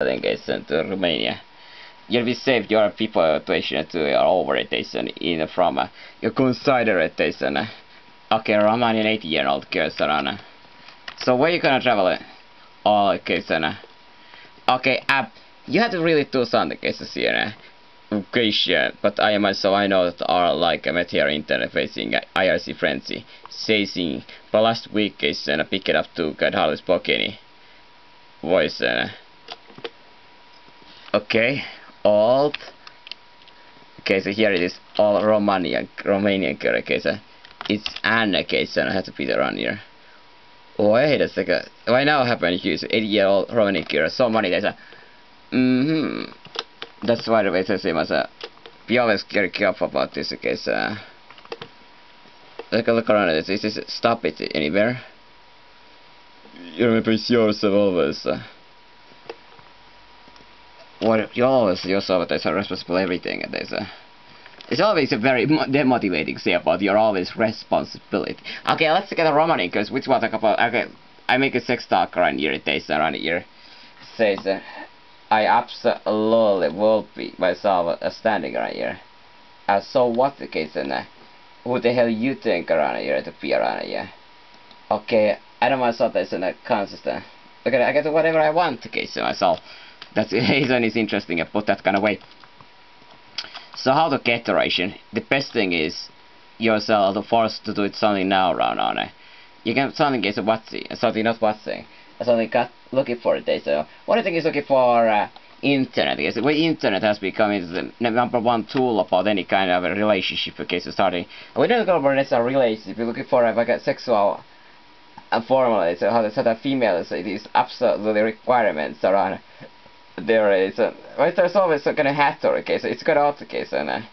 delegation to Romania. You'll be saved your people tuition to your overrotation in from your consideration. Okay, Romanian 80-year-old person. So where you gonna travel? Oh, okay, son. Okay, you have to really do something cases here. Okay, sure, but I myself I know that are like a material internet facing IRC frenzy. Saying but last week is pick it up to get hardly spoken voice. Okay, alt. Okay, so here it is all Romanian okay, so it's an okay, so I have to be around here. Wait a second. Why now happen to use 80-year-old Romanian cure so many days? That's why the way to say myself. Be always very careful about this, okay, so look around at this. Is stop it anywhere? You remember yourself always. What you always yourself as a responsible everything and there's it's always a very demotivating say about your always responsibility. Okay, let's get a Romanian because which one talk about okay I make a sex talk around here around here. Says I absolutely will be myself standing around here. So what the case then? Who the hell you think around here to be around here? Okay, I don't myself that's in a consistent. Okay, I get whatever I want to case myself. That's reason is interesting. I put that kind of way. So how to get iteration? The best thing is yourself forced to do it something now around on it. You can something is a whatsy, something not whatsy. Something got looking for it. So one thing is looking for internet. Yes, the internet has become is the #1 tool about any kind of a relationship. Okay, so starting. We don't go over this a relationship. We're looking for like a sexual formula. So how to set up females. It is absolutely requirements around. There is right, there's always a kind of hatter, okay, so it's got out the case and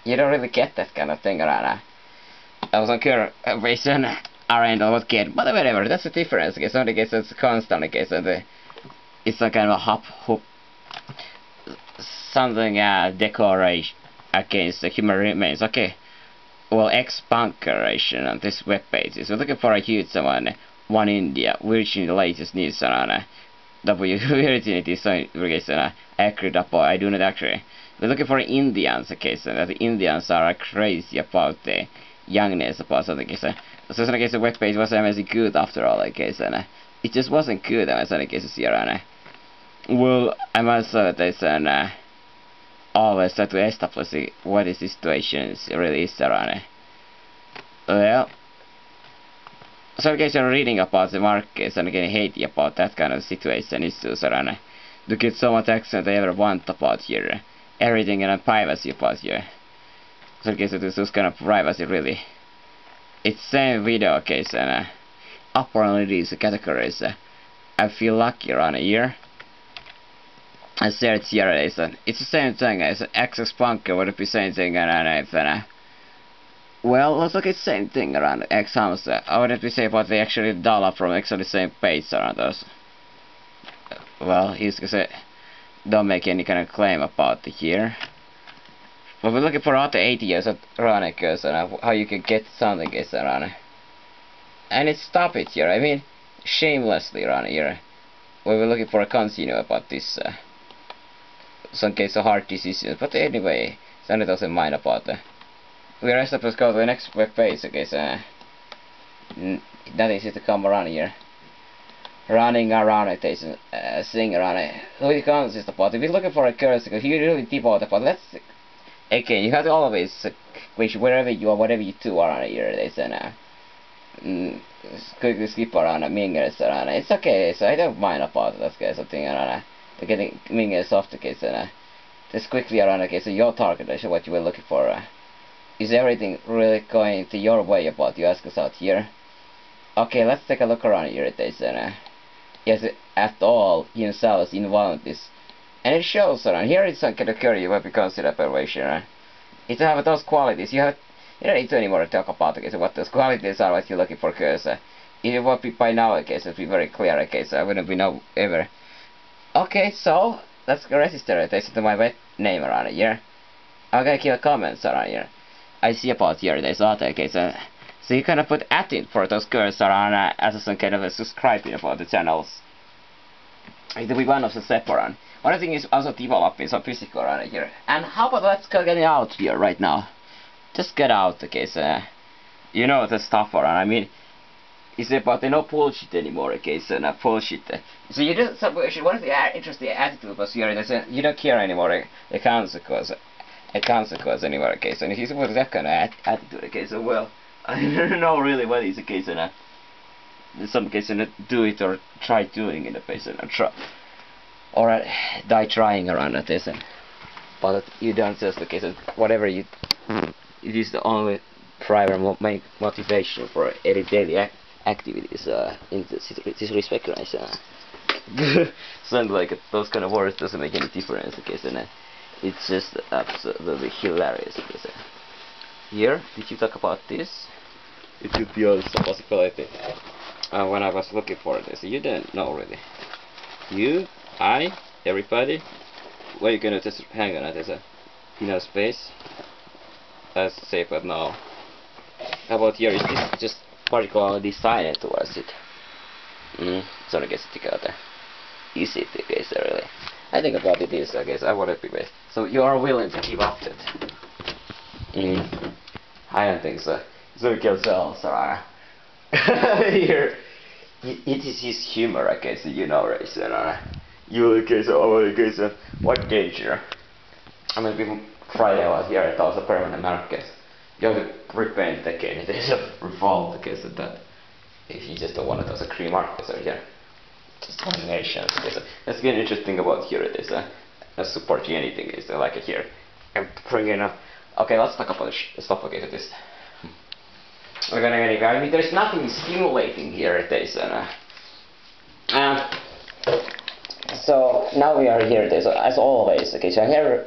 you don't really get that kind of thing around I was on cure version around or what get, but whatever, that's the difference, okay, so in the case it's constant, okay, so it's a kind of a hop hoop something decoration against the human remains, okay. Well, expansion on this web page is we're looking for a huge one India, which in the latest news around Virginity is accurate upon I do not actually. We're looking for Indians, okay, so that the Indians are crazy about the youngness about something, so in the case the web page wasn't amazing good after all, okay, so it just wasn't good, I in the case here, well, I must say that always try to establish what is the situation really is around well, so in case you're reading about the markets and getting hated about that kind of situation issues around to get so much accent they ever want about here. Everything and privacy about here. So in case it is this kind of privacy really. It's same video case and apparently these categories I feel lucky around here. I said here it's the same thing as access bunker would be same thing and well, let's look at the same thing around X hamster. I wouldn't be say about the actually dollar from X on the same page around us. Well, he's gonna say don't make any kind of claim about the here. But we're looking for other 80 years at Ranekers and how you can get something is around. And it's stop it here. I mean, shamelessly around here. We were looking for a continue about this. Some case of heart diseases, but anyway, Sandy doesn't mind about that. We are supposed to go to the next web page, okay, so nothing seems to come around here. Running around it, sing around it. Who it consists about? If you're looking for a cursor, if you really deep out about let's again you have to always wish wherever you are, whatever you do around here, they say quickly skip around mingers around it's okay, so I don't mind about that guy something around getting mingers off the case and just quickly around okay, so your target is what you were looking for. Is everything really going to your way about you ask us out here? Okay, let's take a look around here at this and yes, after all himself is involved in this and it shows around here it's some kind of curry you will be considered operation. It have those qualities you don't need to anymore to talk about okay, so what those qualities are what you're looking for because it would be by now okay, so it'd be very clear okay, so I wouldn't be no ever. Okay, so let's go register it to my web name around here. I'm gonna keep comments around here. I see about here there's other okay, so you kind of put at in for those girls around as some kind of a subscribing about the channels. it will be one of the step around. One thing is also developing some physical around here. And how about let's go get out here right now? Just get out, okay, so you know the stuff around. I mean, it's about no bullshit anymore, okay, so not bullshit. So you do some bullshit. One of the interesting attitude was here is you don't care anymore the consequence anymore, okay, so if you suppose that kind of attitude, okay, so well, I don't know really what is the case, and in some cases do it or try doing it, and try or die trying around at this, but you don't just, okay, so whatever you, it is the only primary main motivation for any daily activities in this respect, right? Something like those kind of words doesn't make any difference, okay, so it's just absolutely hilarious, okay, so here, did you talk about this? It could be also a possibility. When I was looking for this, you didn't know really. You, I, everybody, what are you gonna just hang on it as a space? Let's say, but no. How about here? Is this just particularly designed towards it? So I guess it got easy to guess really. I think about it is, I guess I would be best. So you are willing to give up that? I don't think so. So we kill cells are here. It is his humor, I guess, you know, right? So, you okay, so okay, so what danger? I mean, people Friday was here, it was a permanent market. You have to repent again, it is a revolt against that. If you just don't want it as a cream markets are here. Just combinations. Okay, so that's getting interesting about here it is supporting anything is like it here. I'm bringing up. Okay, let's talk about stuff. Okay, so this. We're gonna get it. I mean, there's nothing stimulating here. It is, so now we are here. It is, as always. Okay, so I hear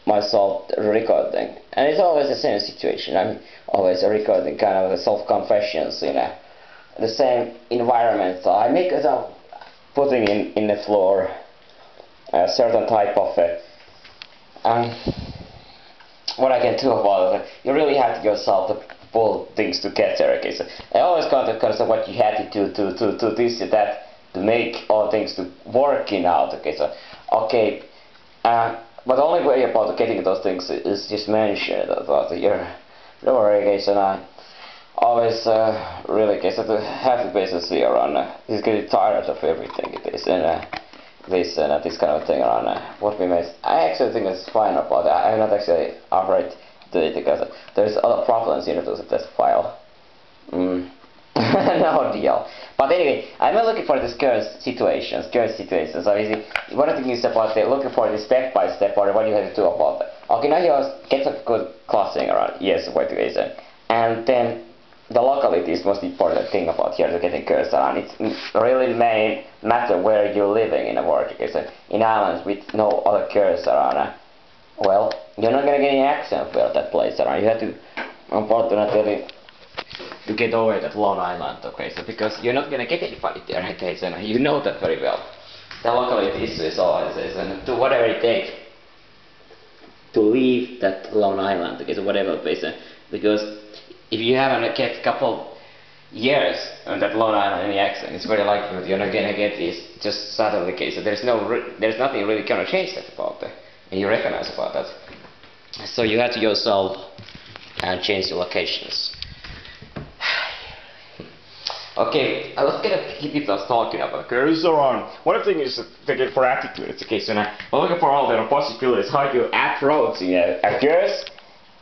myself recording, and it's always the same situation. I'm always recording kind of self-confessions in the same environment. So I make putting in the floor a certain type of what I can do about it. You really have to yourself to pull things together. Okay, so I always got the concept what you had to do this and that to make all things to working out. Okay, so okay, but the only way about getting those things is just mentioned about your organization. I always really guess that have the basis here on he's getting tired of everything it is and this kind of thing around what we made. I actually think it's fine about that. I'm not actually afraid to do it because there's other problems in this file. No deal. But anyway, I'm not looking for this current situations. Obviously, one of the things about looking for the step by step or what you have to do about it. Okay, now you get a good clustering around. Yes, what you say. And then the locality is most important thing about here to getting curves around. It really may matter where you're living in the world. Okay, so in islands with no other curves around, well, you're not gonna get any accent for that place around. You have to, unfortunately, to get over that lone island. Okay, so because you're not gonna get anybody there. Okay, so you know that very well. The locality is always and do whatever it takes to leave that lone island. Okay, so whatever place, because if you haven't kept a couple years on that lone island any accent, it's very likely that you're not gonna get this just suddenly case. So there's nothing really gonna change that about that, and you recognize about that. So you have to yourself and change the locations. Okay, let's keep us talking about curves around. One thing is to for attitude. It's a case, and I'm looking for all the possibilities how you approach a curse.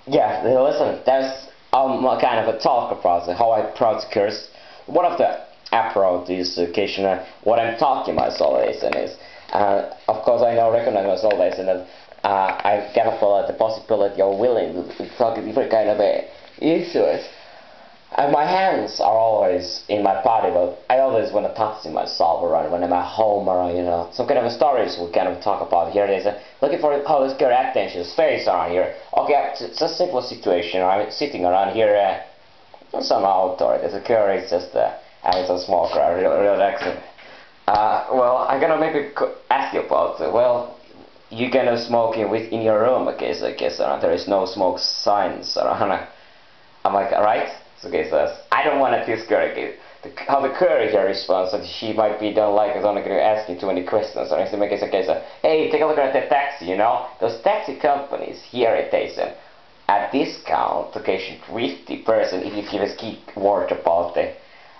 Yeah, listen, that's kind of a talk about how I approach curse. One of the approach is occasionally what I'm talking myself is, of course I now recognize myself as that I get the possibility of willing to talk different kind of issues. And my hands are always in my body, but I always want to touch myself around when I'm at home or some kind of stories we kind of talk about here. There's looking for how this girl attention space around here. Okay, it's a simple situation. I'm sitting around here, some outdoor. There's a girl is just having some smoke, relaxing. Well, I'm gonna maybe ask you about. Well, you gonna smoking in your room? Okay, so I guess there is no smoke signs around. I'm like, right? Okay, so I don't want to discourage how the girl here responds, that she might be don't like it, only going to ask you too many questions, or in case, hey, take a look at the taxi, you know, those taxi companies here at Tyson, at discount, occasion 50% if you give us keyword about the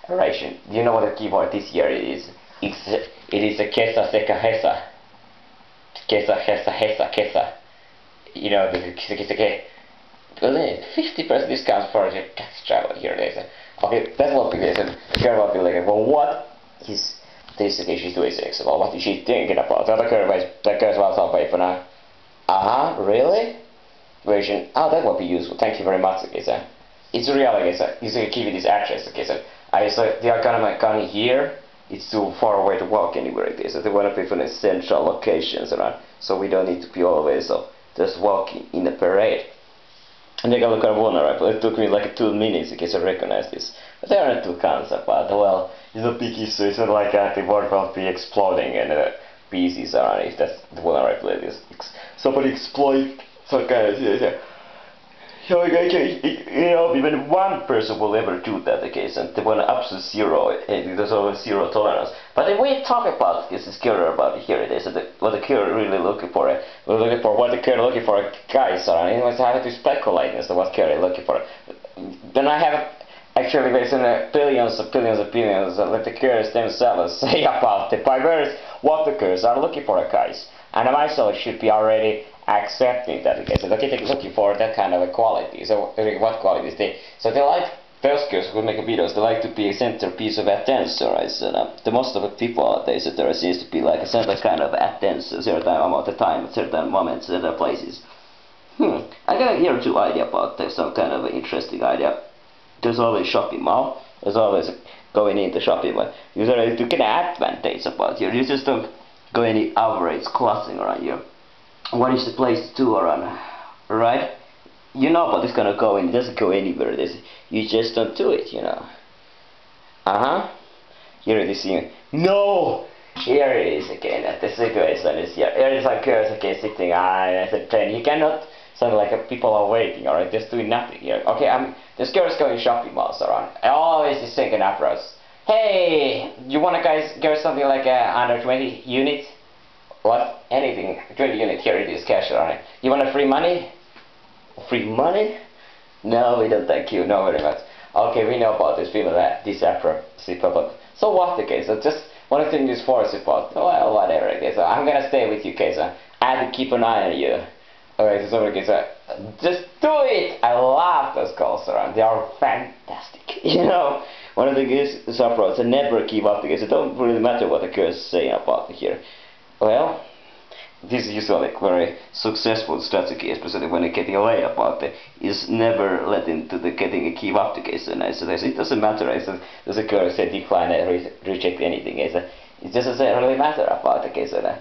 ration. Do you know what the keyword this year is? It is a kesa seka hesa. Kesa hesa hesa kesa. You know, the 50% discount for the taxi travel here. Okay, that will be this. The girl will be like, well, what is this occasion doing? Well, what is she thinking about? The other girl was on paper now. Really? Version. Oh, that would be useful. Thank you very much. Okay, sir. It's real. Okay, sir. You should give you this address. Okay, sir. I said they are gonna here. It's too far away to walk anywhere. Okay, so they want to be from the central locations around, so we don't need to be always just walking in a parade. And they got look at vulnerable. It took me like 2 minutes in case I recognize this. But there are two concepts, but well, it's a big issue. It's not like the world will be exploding and pieces around if that's the vulnerability. Somebody exploit some kind of you know, even one person will ever do that, okay, and they want absolute zero, there's always zero tolerance. But if we talk about this killer about here it is, what the killer really looking for, we're looking for what the killer looking for, guys, and I have to speculate as to what killer looking for. Then I have actually there's billions and billions and billions let the killers themselves say about the perverse what the killers are looking for, guys. And I myself should be already accepting that, okay, so they're looking for that kind of a quality. So what qualities they? So they like those girls who make videos. They like to be a centerpiece of attention, right? So the most of the people nowadays, there seems to be like a certain kind of attention, certain amount of time, at certain moments, certain places. I got here two idea about some kind of interesting idea. There's always shopping mall. There's always going into shopping mall. You to get an advantage about here. You just don't go any average crossing around here. What is the place to do around, right? You know what it's gonna go in. It doesn't go anywhere. You just don't do it, you know. Here it is. No. Here it is again. At the situation is here. Here is like girls again sitting on the train. You cannot. Something like people are waiting, alright, just doing nothing here. Okay, there's girls going shopping malls around. I always is thinking afterwards. Hey, you wanna guys get something like under 20 units? What? Anything. 20 units, here it is, cash around. You want a free money? Free money? No, we don't thank you, no very much. Okay, we know about this people that this after people. So what the case? So just one thing this force about. Well, whatever it is. So I'm gonna stay with you, case. I have to keep an eye on you. Alright, so just do it! I love those calls around. They are fantastic. You know, one of the things is approach, never give up because it don't really matter what the girls say about here. Well, this is usually a very successful strategy, especially when you're getting away about it, is never letting to the getting a give up the case. And so it doesn't matter. Does a girl say decline and reject anything? It just doesn't really matter about the case. And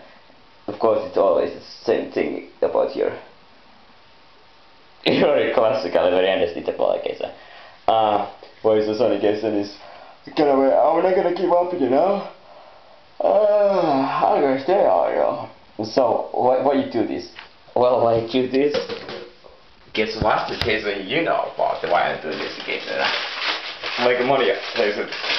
of course, it's always the same thing about here. Very classical, very understandable case. What is the sunny case? And is kind of I'm not gonna give up, you know. I'm gonna stay out, you know. So why you do this? Well, why you do this? Guess what? The case when you know about why I do this case. Like money,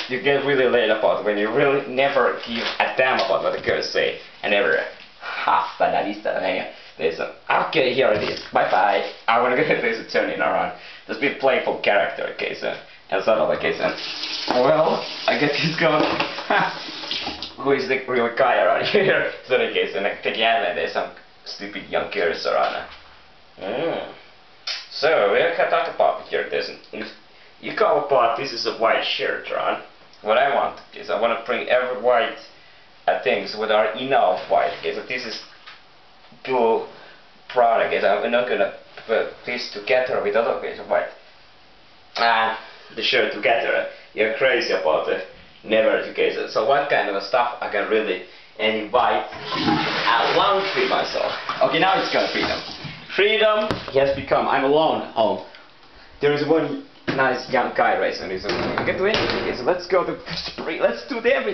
you get really late about when you really never give a damn about what the girls say and never hasta la vista. Okay, here it is. Bye bye. I wanna get this turning around. Just be playful character, okay, so and sort of okay, so well, I guess he's going. Who is the real guy around here? So okay, so again, there's some stupid young girls around. So we can talk about here. You call about this is a white shirt, right? What I want is I want to bring every white things that are enough white. Okay, so this is dual product. Okay, so I'm not gonna put this together with other bits of white. The shirt together. You're crazy about it. Never together. So what kind of stuff I can really invite? I want to free myself. Okay, now it's got freedom. Freedom has become. I'm alone. Oh, there is one nice young guy racing. I can do anything. So let's go to let's do everything.